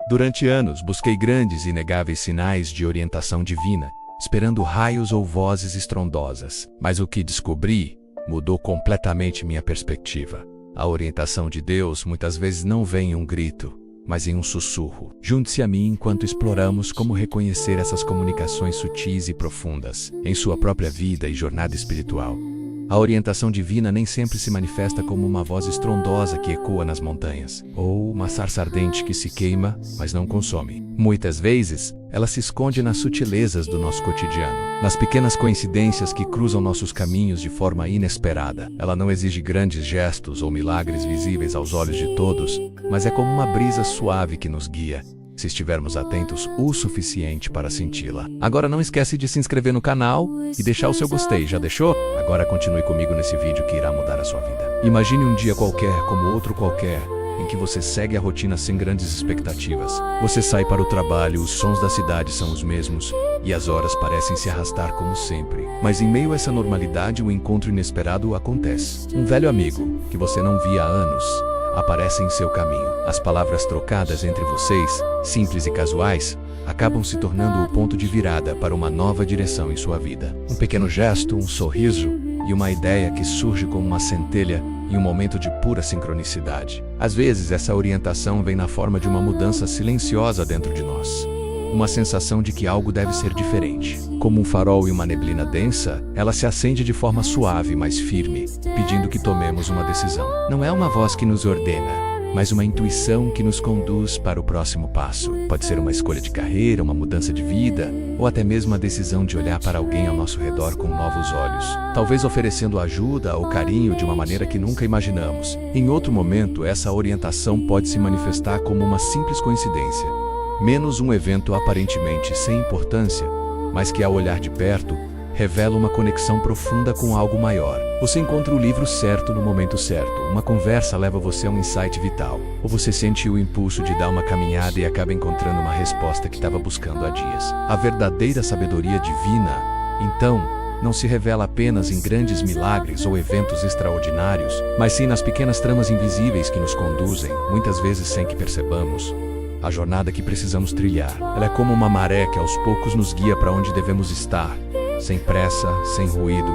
Durante anos, busquei grandes e inegáveis sinais de orientação divina, esperando raios ou vozes estrondosas. Mas o que descobri mudou completamente minha perspectiva. A orientação de Deus muitas vezes não vem em um grito, mas em um sussurro. Junte-se a mim enquanto exploramos como reconhecer essas comunicações sutis e profundas em sua própria vida e jornada espiritual. A orientação divina nem sempre se manifesta como uma voz estrondosa que ecoa nas montanhas, ou uma sarça ardente que se queima, mas não consome. Muitas vezes, ela se esconde nas sutilezas do nosso cotidiano, nas pequenas coincidências que cruzam nossos caminhos de forma inesperada. Ela não exige grandes gestos ou milagres visíveis aos olhos de todos, mas é como uma brisa suave que nos guia, se estivermos atentos o suficiente para senti-la. Agora não esquece de se inscrever no canal e deixar o seu gostei. Já deixou? Agora continue comigo nesse vídeo que irá mudar a sua vida. Imagine um dia qualquer como outro qualquer, em que você segue a rotina sem grandes expectativas. Você sai para o trabalho, os sons da cidade são os mesmos, e as horas parecem se arrastar como sempre. Mas em meio a essa normalidade, um encontro inesperado acontece. Um velho amigo, que você não via há anos, aparece em seu caminho. As palavras trocadas entre vocês, simples e casuais, acabam se tornando o ponto de virada para uma nova direção em sua vida. Um pequeno gesto, um sorriso e uma ideia que surge como uma centelha em um momento de pura sincronicidade. Às vezes, essa orientação vem na forma de uma mudança silenciosa dentro de nós. Uma sensação de que algo deve ser diferente. Como um farol em uma neblina densa, ela se acende de forma suave, mas firme, pedindo que tomemos uma decisão. Não é uma voz que nos ordena, mas uma intuição que nos conduz para o próximo passo. Pode ser uma escolha de carreira, uma mudança de vida, ou até mesmo a decisão de olhar para alguém ao nosso redor com novos olhos, talvez oferecendo ajuda ou carinho de uma maneira que nunca imaginamos. Em outro momento, essa orientação pode se manifestar como uma simples coincidência, menos um evento aparentemente sem importância, mas que ao olhar de perto, revela uma conexão profunda com algo maior. Você encontra o livro certo no momento certo, uma conversa leva você a um insight vital, ou você sente o impulso de dar uma caminhada e acaba encontrando uma resposta que estava buscando há dias. A verdadeira sabedoria divina, então, não se revela apenas em grandes milagres ou eventos extraordinários, mas sim nas pequenas tramas invisíveis que nos conduzem, muitas vezes sem que percebamos, a jornada que precisamos trilhar. Ela é como uma maré que aos poucos nos guia para onde devemos estar, sem pressa, sem ruído,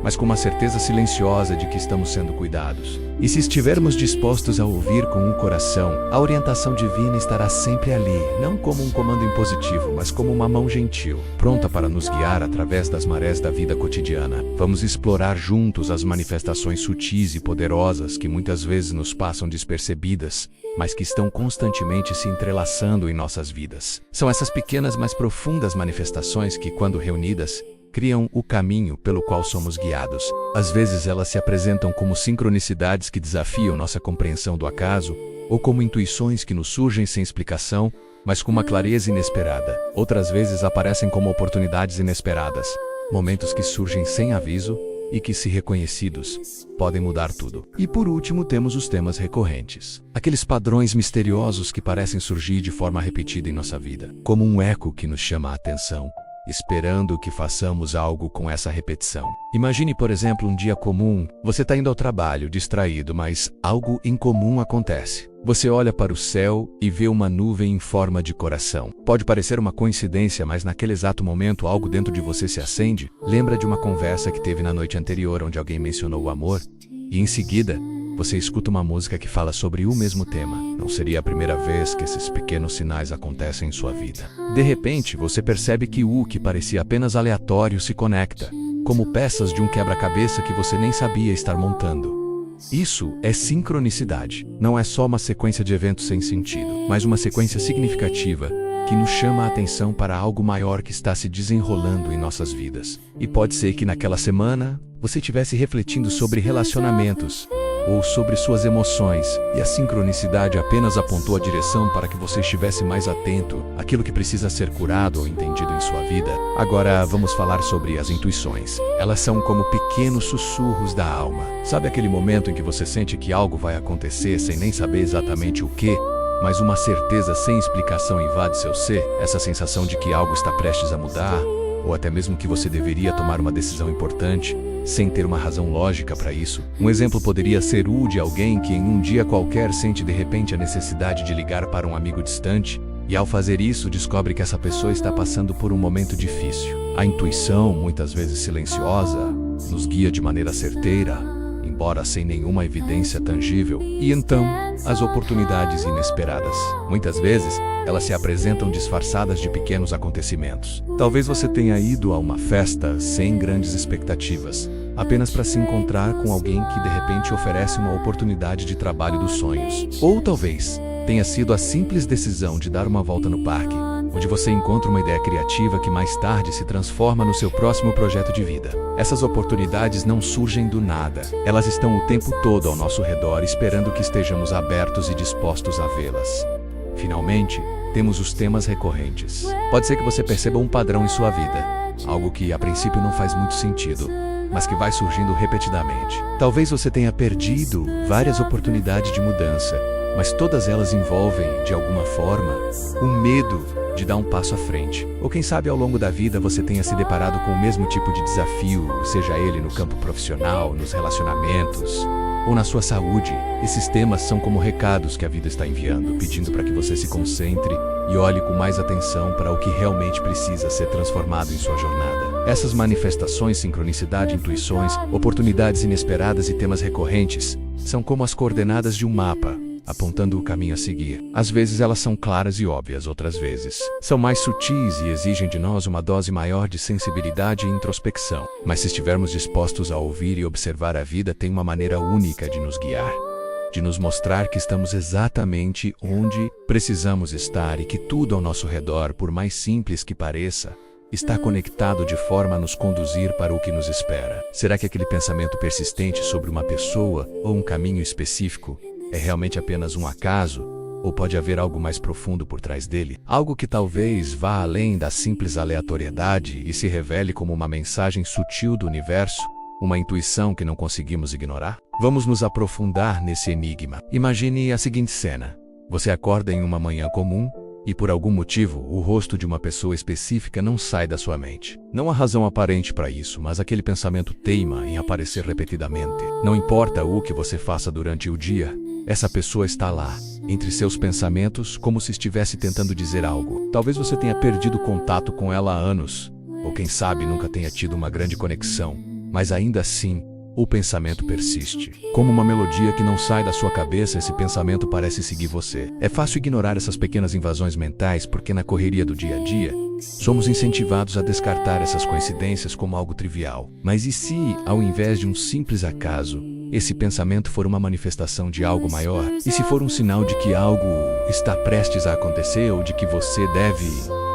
mas com uma certeza silenciosa de que estamos sendo cuidados. E se estivermos dispostos a ouvir com o coração, a orientação divina estará sempre ali, não como um comando impositivo, mas como uma mão gentil, pronta para nos guiar através das marés da vida cotidiana. Vamos explorar juntos as manifestações sutis e poderosas que muitas vezes nos passam despercebidas, mas que estão constantemente se entrelaçando em nossas vidas. São essas pequenas, mas profundas manifestações que, quando reunidas, criam o caminho pelo qual somos guiados. Às vezes elas se apresentam como sincronicidades que desafiam nossa compreensão do acaso, ou como intuições que nos surgem sem explicação, mas com uma clareza inesperada. Outras vezes aparecem como oportunidades inesperadas, momentos que surgem sem aviso e que, se reconhecidos, podem mudar tudo. E por último temos os temas recorrentes. Aqueles padrões misteriosos que parecem surgir de forma repetida em nossa vida, como um eco que nos chama a atenção, esperando que façamos algo com essa repetição. Imagine, por exemplo, um dia comum. Você está indo ao trabalho, distraído, mas algo incomum acontece. Você olha para o céu e vê uma nuvem em forma de coração. Pode parecer uma coincidência, mas naquele exato momento algo dentro de você se acende. Lembra de uma conversa que teve na noite anterior, onde alguém mencionou o amor, e em seguida, você escuta uma música que fala sobre o mesmo tema. Não seria a primeira vez que esses pequenos sinais acontecem em sua vida. De repente, você percebe que o que parecia apenas aleatório se conecta, como peças de um quebra-cabeça que você nem sabia estar montando. Isso é sincronicidade. Não é só uma sequência de eventos sem sentido, mas uma sequência significativa que nos chama a atenção para algo maior que está se desenrolando em nossas vidas. E pode ser que naquela semana você estivesse refletindo sobre relacionamentos, ou sobre suas emoções, e a sincronicidade apenas apontou a direção para que você estivesse mais atento àquilo que precisa ser curado ou entendido em sua vida. Agora vamos falar sobre as intuições. Elas são como pequenos sussurros da alma. Sabe aquele momento em que você sente que algo vai acontecer sem nem saber exatamente o que, mas uma certeza sem explicação invade seu ser? Essa sensação de que algo está prestes a mudar, ou até mesmo que você deveria tomar uma decisão importante, sem ter uma razão lógica para isso. Um exemplo poderia ser o de alguém que em um dia qualquer sente de repente a necessidade de ligar para um amigo distante, E ao fazer isso, descobre que essa pessoa está passando por um momento difícil. A intuição, muitas vezes silenciosa, nos guia de maneira certeira, embora sem nenhuma evidência tangível. E então, as oportunidades inesperadas. Muitas vezes, elas se apresentam disfarçadas de pequenos acontecimentos. Talvez você tenha ido a uma festa sem grandes expectativas, apenas para se encontrar com alguém que de repente oferece uma oportunidade de trabalho dos sonhos. Ou talvez tenha sido a simples decisão de dar uma volta no parque, onde você encontra uma ideia criativa que mais tarde se transforma no seu próximo projeto de vida. Essas oportunidades não surgem do nada. Elas estão o tempo todo ao nosso redor, esperando que estejamos abertos e dispostos a vê-las. Finalmente, temos os temas recorrentes. Pode ser que você perceba um padrão em sua vida, algo que a princípio não faz muito sentido, mas que vai surgindo repetidamente. Talvez você tenha perdido várias oportunidades de mudança, mas todas elas envolvem, de alguma forma, o medo de dar um passo à frente. Ou quem sabe ao longo da vida você tenha se deparado com o mesmo tipo de desafio, seja ele no campo profissional, nos relacionamentos ou na sua saúde. Esses temas são como recados que a vida está enviando, pedindo para que você se concentre e olhe com mais atenção para o que realmente precisa ser transformado em sua jornada. Essas manifestações, sincronicidade, intuições, oportunidades inesperadas e temas recorrentes são como as coordenadas de um mapa, apontando o caminho a seguir. Às vezes elas são claras e óbvias, outras vezes são mais sutis e exigem de nós uma dose maior de sensibilidade e introspecção. Mas se estivermos dispostos a ouvir e observar a vida, tem uma maneira única de nos guiar, de nos mostrar que estamos exatamente onde precisamos estar e que tudo ao nosso redor, por mais simples que pareça, está conectado de forma a nos conduzir para o que nos espera. Será que aquele pensamento persistente sobre uma pessoa ou um caminho específico é realmente apenas um acaso? Ou pode haver algo mais profundo por trás dele? Algo que talvez vá além da simples aleatoriedade e se revele como uma mensagem sutil do universo, uma intuição que não conseguimos ignorar? Vamos nos aprofundar nesse enigma. Imagine a seguinte cena. Você acorda em uma manhã comum e, por algum motivo, o rosto de uma pessoa específica não sai da sua mente. Não há razão aparente para isso, mas aquele pensamento teima em aparecer repetidamente. Não importa o que você faça durante o dia, essa pessoa está lá, entre seus pensamentos, como se estivesse tentando dizer algo. Talvez você tenha perdido contato com ela há anos, ou quem sabe nunca tenha tido uma grande conexão, mas ainda assim, o pensamento persiste. Como uma melodia que não sai da sua cabeça, esse pensamento parece seguir você. É fácil ignorar essas pequenas invasões mentais porque na correria do dia a dia, somos incentivados a descartar essas coincidências como algo trivial. Mas e se, ao invés de um simples acaso, esse pensamento for uma manifestação de algo maior? E se for um sinal de que algo está prestes a acontecer ou de que você deve,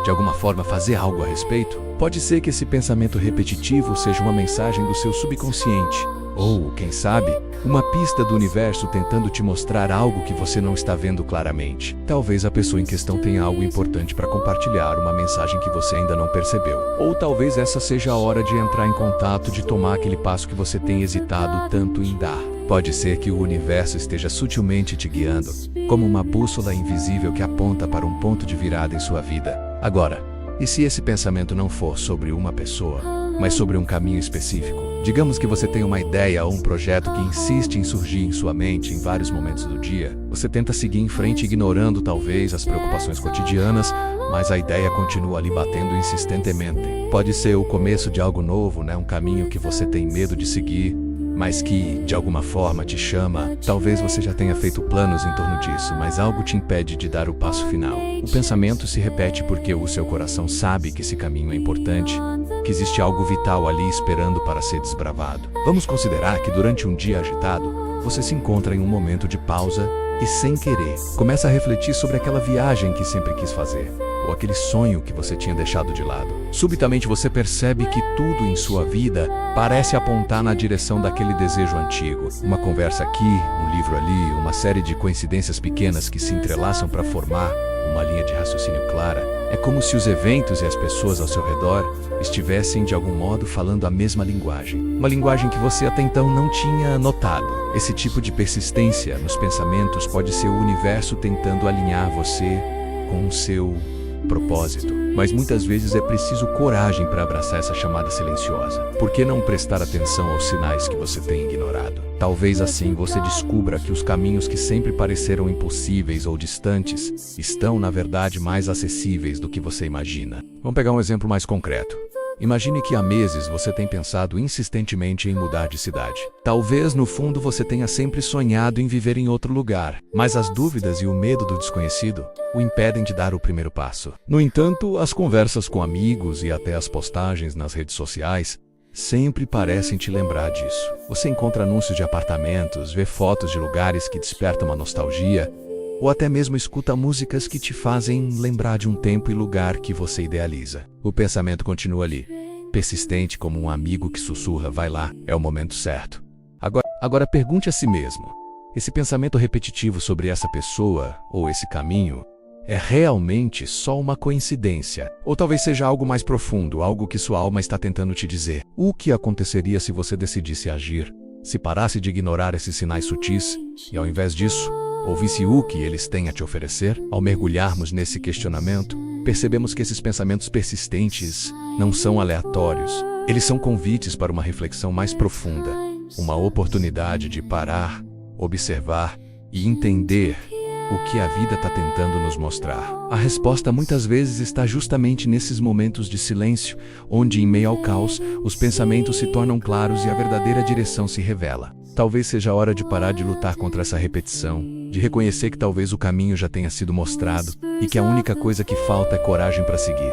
de alguma forma, fazer algo a respeito? Pode ser que esse pensamento repetitivo seja uma mensagem do seu subconsciente, ou, quem sabe, uma pista do universo tentando te mostrar algo que você não está vendo claramente. Talvez a pessoa em questão tenha algo importante para compartilhar, uma mensagem que você ainda não percebeu. Ou talvez essa seja a hora de entrar em contato, de tomar aquele passo que você tem hesitado tanto em dar. Pode ser que o universo esteja sutilmente te guiando, como uma bússola invisível que aponta para um ponto de virada em sua vida. Agora, e se esse pensamento não for sobre uma pessoa, mas sobre um caminho específico? Digamos que você tem uma ideia ou um projeto que insiste em surgir em sua mente em vários momentos do dia. Você tenta seguir em frente ignorando talvez as preocupações cotidianas, mas a ideia continua ali batendo insistentemente. Pode ser o começo de algo novo, um caminho que você tem medo de seguir, mas que, de alguma forma, te chama. Talvez você já tenha feito planos em torno disso, mas algo te impede de dar o passo final. O pensamento se repete porque o seu coração sabe que esse caminho é importante, que existe algo vital ali esperando para ser desbravado. Vamos considerar que durante um dia agitado, você se encontra em um momento de pausa e, sem querer, começa a refletir sobre aquela viagem que sempre quis fazer, ou aquele sonho que você tinha deixado de lado. Subitamente você percebe que tudo em sua vida parece apontar na direção daquele desejo antigo. Uma conversa aqui, um livro ali, uma série de coincidências pequenas que se entrelaçam para formar uma linha de raciocínio clara. É como se os eventos e as pessoas ao seu redor estivessem, de algum modo, falando a mesma linguagem. Uma linguagem que você até então não tinha notado. Esse tipo de persistência nos pensamentos pode ser o universo tentando alinhar você com o seu propósito. mas muitas vezes é preciso coragem para abraçar essa chamada silenciosa. Por que não prestar atenção aos sinais que você tem ignorado? Talvez assim você descubra que os caminhos que sempre pareceram impossíveis ou distantes estão, na verdade, mais acessíveis do que você imagina. Vamos pegar um exemplo mais concreto. Imagine que há meses você tem pensado insistentemente em mudar de cidade. Talvez, no fundo, você tenha sempre sonhado em viver em outro lugar, mas as dúvidas e o medo do desconhecido o impedem de dar o primeiro passo. No entanto, as conversas com amigos e até as postagens nas redes sociais sempre parecem te lembrar disso. Você encontra anúncios de apartamentos, vê fotos de lugares que despertam uma nostalgia, ou até mesmo escuta músicas que te fazem lembrar de um tempo e lugar que você idealiza. O pensamento continua ali, persistente como um amigo que sussurra, vai lá, é o momento certo. Agora pergunte a si mesmo, esse pensamento repetitivo sobre essa pessoa ou esse caminho é realmente só uma coincidência? Ou talvez seja algo mais profundo, algo que sua alma está tentando te dizer? O que aconteceria se você decidisse agir, se parasse de ignorar esses sinais sutis e, ao invés disso, ouvisse o que eles têm a te oferecer? Ao mergulharmos nesse questionamento, percebemos que esses pensamentos persistentes não são aleatórios. Eles são convites para uma reflexão mais profunda, uma oportunidade de parar, observar e entender o que a vida está tentando nos mostrar. A resposta muitas vezes está justamente nesses momentos de silêncio, onde, em meio ao caos, os pensamentos se tornam claros e a verdadeira direção se revela. Talvez seja a hora de parar de lutar contra essa repetição, de reconhecer que talvez o caminho já tenha sido mostrado e que a única coisa que falta é coragem para seguir.